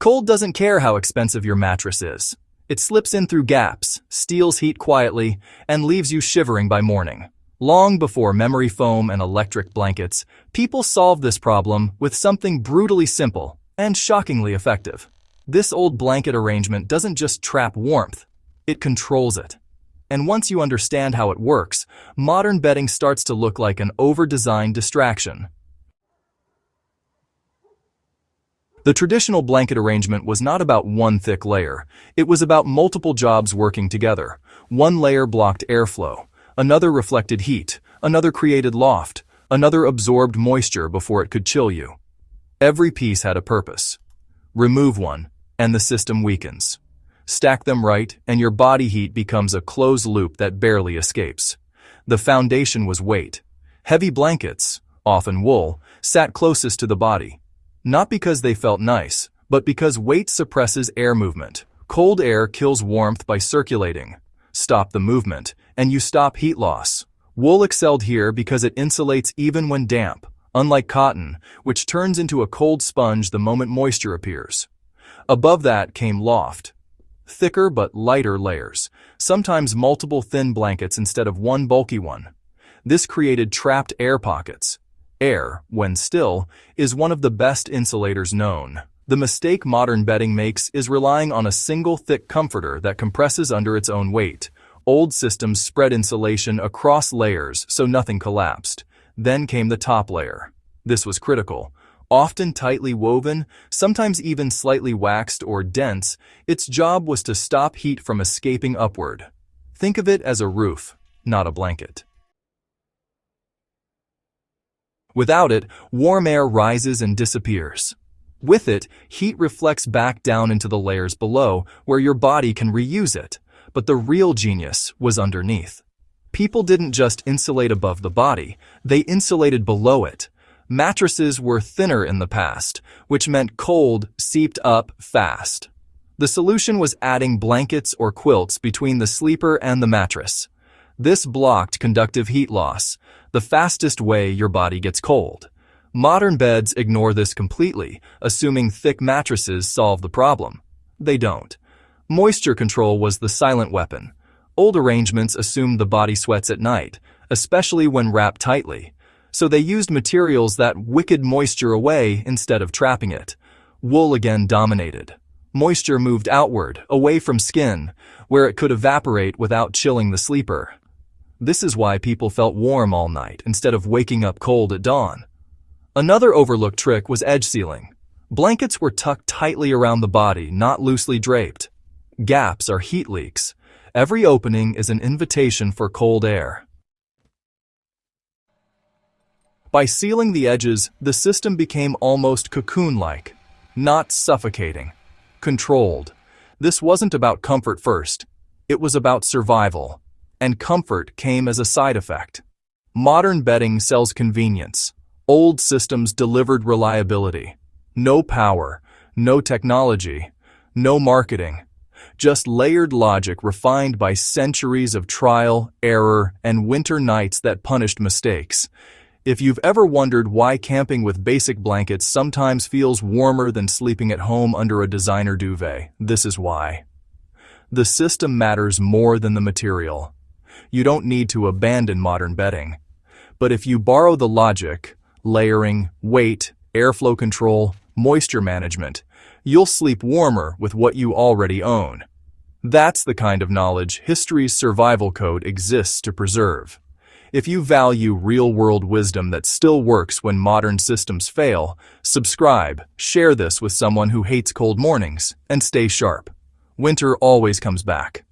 Cold doesn't care how expensive your mattress is. It slips in through gaps, steals heat quietly, and leaves you shivering by morning. Long before memory foam and electric blankets, people solved this problem with something brutally simple and shockingly effective. This old blanket arrangement doesn't just trap warmth, it controls it. And once you understand how it works, modern bedding starts to look like an over-designed distraction. The traditional blanket arrangement was not about one thick layer. It was about multiple jobs working together. One layer blocked airflow, another reflected heat, another created loft, another absorbed moisture before it could chill you. Every piece had a purpose. Remove one, and the system weakens. Stack them right, and your body heat becomes a closed loop that barely escapes. The foundation was weight. Heavy blankets, often wool, sat closest to the body. Not because they felt nice, but because weight suppresses air movement. Cold air kills warmth by circulating. Stop the movement, and you stop heat loss. Wool excelled here because it insulates even when damp, unlike cotton, which turns into a cold sponge the moment moisture appears. Above that came loft. Thicker but lighter layers, sometimes multiple thin blankets instead of one bulky one. This created trapped air pockets. Air, when still, is one of the best insulators known. The mistake modern bedding makes is relying on a single thick comforter that compresses under its own weight. Old systems spread insulation across layers so nothing collapsed. Then came the top layer. This was critical. Often tightly woven, sometimes even slightly waxed or dense, its job was to stop heat from escaping upward. Think of it as a roof, not a blanket. Without it, warm air rises and disappears. With it, heat reflects back down into the layers below, where your body can reuse it. But the real genius was underneath. People didn't just insulate above the body, they insulated below it. Mattresses were thinner in the past, which meant cold seeped up fast. The solution was adding blankets or quilts between the sleeper and the mattress. This blocked conductive heat loss, the fastest way your body gets cold. Modern beds ignore this completely, assuming thick mattresses solve the problem. They don't. Moisture control was the silent weapon. Old arrangements assumed the body sweats at night, especially when wrapped tightly. So they used materials that wicked moisture away instead of trapping it. Wool again dominated. Moisture moved outward, away from skin, where it could evaporate without chilling the sleeper. This is why people felt warm all night instead of waking up cold at dawn. Another overlooked trick was edge sealing. Blankets were tucked tightly around the body, not loosely draped. Gaps are heat leaks. Every opening is an invitation for cold air. By sealing the edges, the system became almost cocoon-like, not suffocating, controlled. This wasn't about comfort first. It was about survival. And comfort came as a side effect. Modern bedding sells convenience. Old systems delivered reliability. No power, no technology, no marketing. Just layered logic refined by centuries of trial, error, and winter nights that punished mistakes. If you've ever wondered why camping with basic blankets sometimes feels warmer than sleeping at home under a designer duvet, this is why. The system matters more than the material. You don't need to abandon modern bedding. But if you borrow the logic, layering, weight, airflow control, moisture management, you'll sleep warmer with what you already own. That's the kind of knowledge history's survival code exists to preserve. If you value real-world wisdom that still works when modern systems fail, subscribe, share this with someone who hates cold mornings, and stay sharp. Winter always comes back.